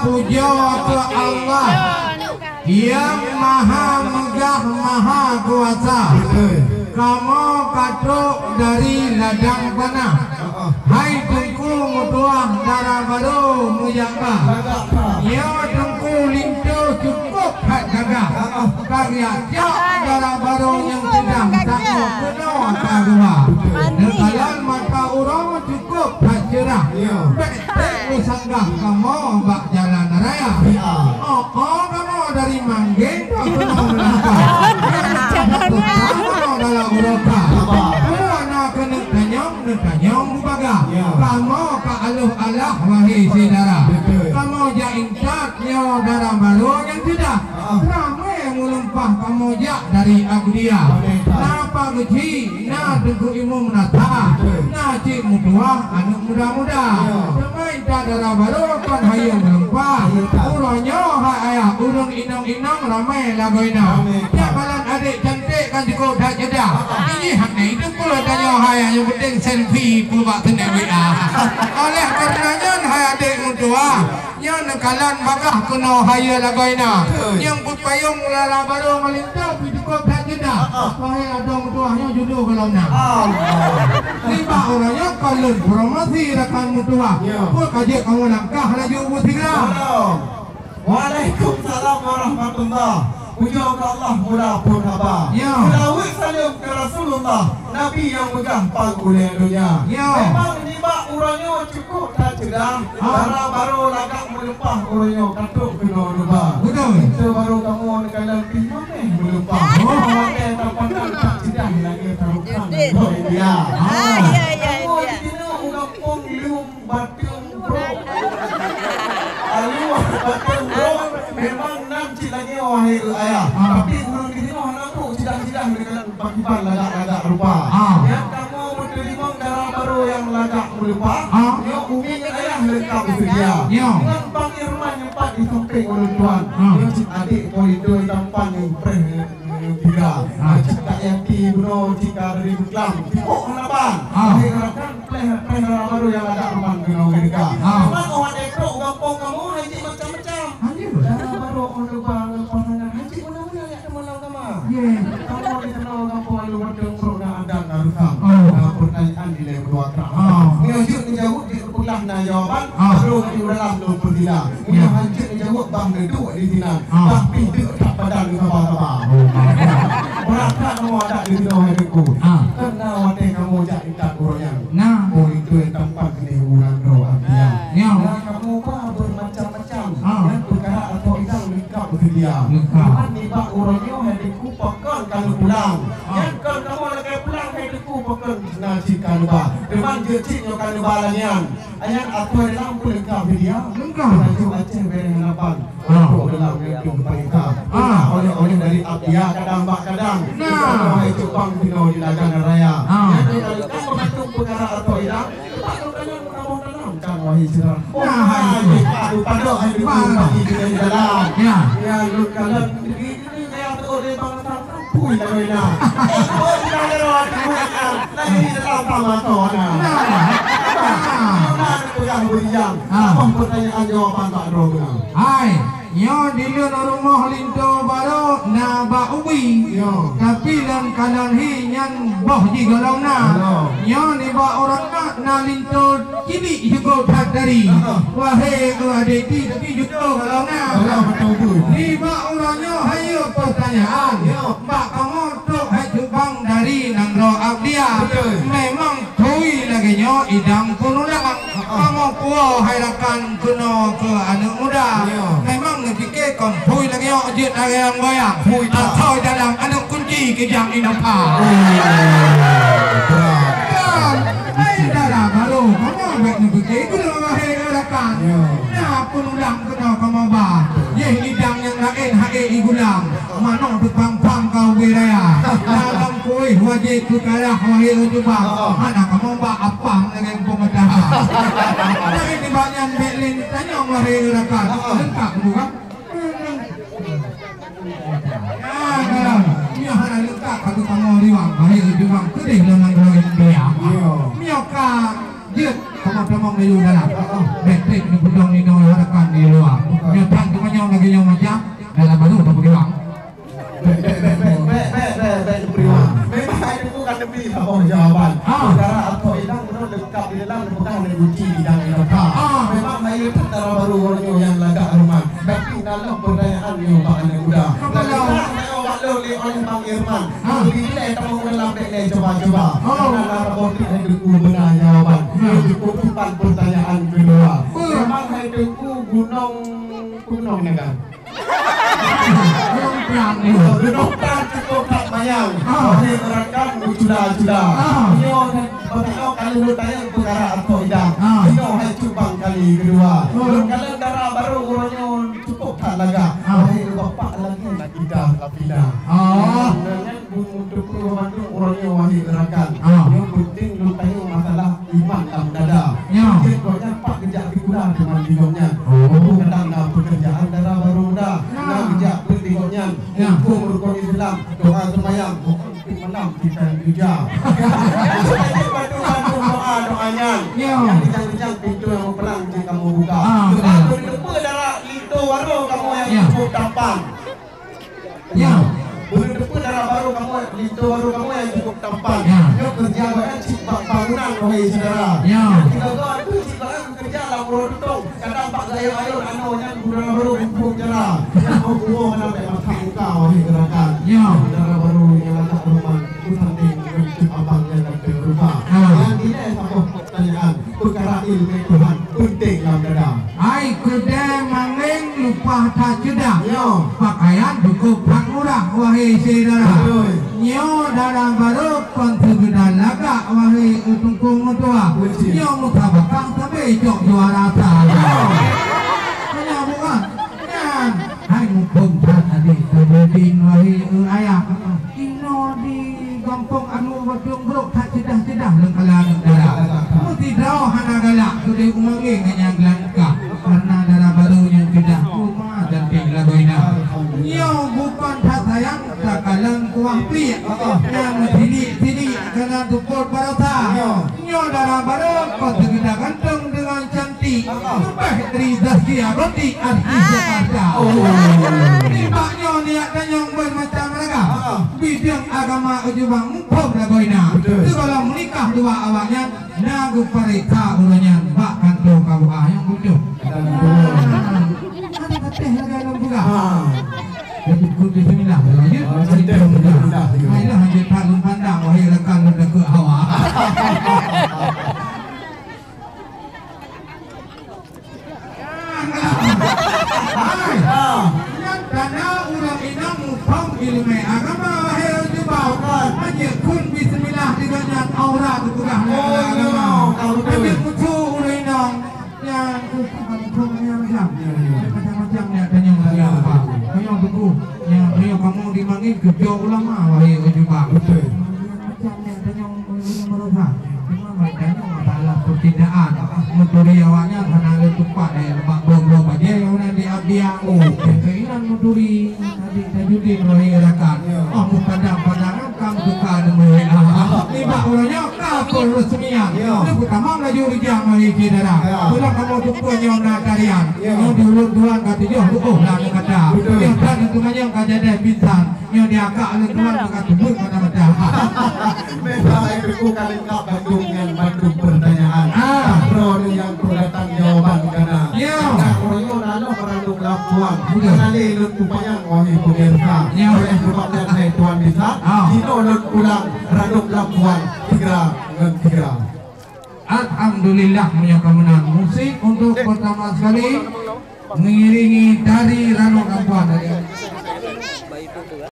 puja ke Allah yang maha megah maha kuasa. Kamu katuk dari ladang panah. Hai tengku mutuah darah baru mujaka. Ya tengku lintu cukup hak gagah. Karya jak darah baru yang sedang tak mau penuh karua. Nekalan mata urang cukup hak cerah. Betek usanggah kamu bak jalan raya. Oh kamu dari Manggeng kamu melangkah. Kamu dalam uroka. Kanyong bubaga kamu ka aluh alah wahai saudara. Kamu ja incat nyo darah baru yang tidak ramai melumpah kamu ja dari Agdia. Napa geci na tengku imu menata na cik mutua anak muda-muda. Semaita darah baru kan hayu melumpah. Uronyo hai ayah urung inong-inong ramai lagoina. Ya balan adik cantik kan cukup dah jeda. Ini haknya itu pula tanya hai yang penting selfie pulak tenang WA. Oleh karenanya hai adik mutua yang nekalan bagah kena haya lagoina. Yang putpayung lala baru melintah cukup dah jeda. Wahai adong mutuahnya jodoh kalau nak. Lima orangnya kalau promosi rekan mutua. Pul kajik kamu langkah laju mutigra. Waalaikumsalam warahmatullah. Puja ke Allah mula pun haba. Salawat salam ke Rasulullah, Nabi yang megah pangkulian dunia. Memang niba urangnya cukup tak cerah. Darah baru lagak melumpah urangnya katuk kena lupa. Itu baru kamu nekalan pinjam melumpah. Awaknya terpandang tak cerah lagi terukang. Dia. Kamu di sini ungapung lium batung bro. Aliu batung bro. Memang nam cik lagi wahai ayah. Tapi urang di sini orang aku sidang-sidang dengan pakipan lagak-lagak rupa. Yang kamu menerima darah baru yang lagak melupa. Yang umumnya ayah lengkap sedia. Dengan Bang Irman yang empat di samping orang tuan. Yang cik adik koridor tampan yang preh tiga. Cik tak yati buno cika dari Buklam. Tipuk harapan. Wahai rakan preh darah baru yang lagak rumah kena mereka. Memang orang ekor gampang kamu haji macam-macam. Darah baru orang lubang pasangan haji mana-mana yang kemalang kama. Kamu dikenal kampung lalu wadang produk adan narusam. Pertanyaan di lain berdua kerang. Mengajuk menjawab di kepulah na jawapan. Belum di dalam belum berdila. Mengajuk menjawab bang neduk di sini. Bang pintu tak padan di kapal-kapal. Berangkat kamu ada di sini wahai deku. Karena wadang kamu jak intak urang. Oh itu yang tempat kini urang roh abiang. Kamu apa bermacam-macam. Perkara atau idang lengkap bersedia. Kapan niba urangnya hadiku pakan kalau pulang. Yang kalau kamu lagi pulang hadiku pakan nasi kanuba. Depan jecik yang kanuba lanian. Ayat atau dalam pun lengkap bersedia. Lengkap. Laju Aceh beri harapan. Untuk dalam yang perintah. Oleh-oleh dari Abia kadang bak kadang. Nah. Itu bang Pino di dagang raya. Jadi kalau kamu membantu perkara atau idang. Cepat kamu kamu kan wahai cerah. Aduh padok hai bagi di dalam. Ya lu kalau ini yang tu dia bangsa pui dah wena. Oh tidak ada orang tu. Nah ini dalam pamatoan. Nah itu yang berjam. Apa pertanyaan jawapan tak ada. Hai, nyo dulu rumah linto baru na ba ubi. Tapi dan kanan hi nyan boh ji golong na. Nyo ni ba orang na linto kini juga tak dari. Wahai adik tapi juga golong na. Ni ba orangnya hayo pertanyaan. Mbak kamu tu hayu bang dari Nangro Abdia. Memang tui lagi nyo idang kunudang. Kamu kuo harakan kuno ke anak muda. Memang fikir kompoi lagi nyo jet lagi yang goyang. Atau dalam anak kunci kejang inapa. Darah baru kamu baik fikir kuno wahai harakan. Nah kunudang kuno kamu ba. Ye idang yang lain hae igulang. Mano pang kau wiraya. Dalam koi wajib perkara wahai ujuba. Anak kamu ba apang dengan pemedah. Tapi di banyak belin tanya wahai harakan. Lengkap bukan? Mio hana lengkap aku kamu riwang wahai ujuba. Kedih lengan roin dia. Mio ka dia kamu-kamu meyu dalam. Betrik ni budong ni no harakan di luar. lalu pertanyaan yang bakal kuda. Lalu bakal oleh Bang Irman. Bila kamu melambat coba-coba. Karena robotik yang dengku benar jawaban. Cukup 4 pertanyaan kedua. Memang hai dengku gunung negar. Gunung Prang cukup tak mayang. Ini merekam sudah. Ini kalau kali tanya perkara atau tidak. Ini hai cubang kali kedua. Kalau darah baru orangnya cukup tak laga. Hai bapak lagi nak tidak lapida. Untuk Bandung orangnya wahai gerakan. Yang penting lu tanya masalah iman dalam dada. Jadi banyak pak kerja dikuda dengan bingungnya. Kadang dah pekerjaan darah baru muda. Nah kerja pentingnya. Hukum rukun Islam doa semayang. Malam kita kerja. Bandung doanya. Yang kencang pintu yang perang jika kamu buka. Aku lupa darah itu baru kamu yang cukup tampan. Boleh depan darah baru kamu, itu baru kamu yang cukup tampan. Yang kerja banyak cipta bangunan, wahai saudara. Kita doa tu cipta kerja lah produk. Kadang pak gaya ayun anu yang darah baru kumpul cerah. Yang kumpul menambah mata muka, wahai gerakan. Darah baru yang letak rumah, kutanting mencip abang yang ada rumah. Yang ini satu pertanyaan perkara ilmu Tuhan penting dalam dada. Ai kuda mangling lupa tak cedak. Pakaian cukup tak murah, wahai saudara. Nyo darah baru kontribusi laga, wahai tungkung mutua. Nyo muka bakang tapi jok juara saja. Hanya bukan. Hai mumpung tak ada terbitin wahai ayah. Ino di kampung anu wadung brok tak cedah lengkalan darah. Mesti dah hana galak sudah umangi nganya gelangka karena darah baru yang tidak cuma dan tinggal goina. Nyo bukan tak sayang sakalang kuah pria yang sini kena tukul barota. Nyo darah baru kau segera ganteng dengan cantik. Lebih dari Zaskia roti arti Jakarta. Tibaknya niat dan yang bermacam raga. Bidang agama ujubang mumpung lagoina. Sebelum menikah dua awaknya nagu parika ulanya bak kantor KUA yang butuh. Ada keteh lagi dalam juga. Jadi kudu bismillah. Ayolah hanya talun pandang wahai rekan udah ke awak. Karena ulang inang mumpung ilmu agama wahai ujubang. Hanya kun bismillah dengan aura kekurah agama. Hanya kucu ulang inang yang kukuhnya macam-macam ni adanya yang apa. Kaya beku yang kamu dimanggil kerja ulama wahai ujubang. Macam ni adanya yang merosak. Cuma macamnya masalah pertindaan. Menteri awaknya karena ada tempat lebak bom aja yang nanti abdiang. Keinginan menteri tadi tajudin wahai rakan. Bukan pandangan kamu suka dengan tiba orangnya kapal resmian. Itu pertama laju rijang wahai saudara. Bila kamu tukunya nak tarian, yang diulur-ulang kata joh lah kata. Yang tak tentunya kata ada bintang. Yang diakak tuan kata tubur kata. Memang itu kali kau Bandung yang Bandung pertanyaan. Ron yang datang jawaban karena. Orangnya lalu merandung lapuan. Nanti lu tupanya wahai pemirsa. Oleh sebabnya saya tuan bisa. Jino lu ulang randung lapuan segera. Alhamdulillah punya kemenangan musik untuk pertama sekali mengiringi dari Rano Lapuan.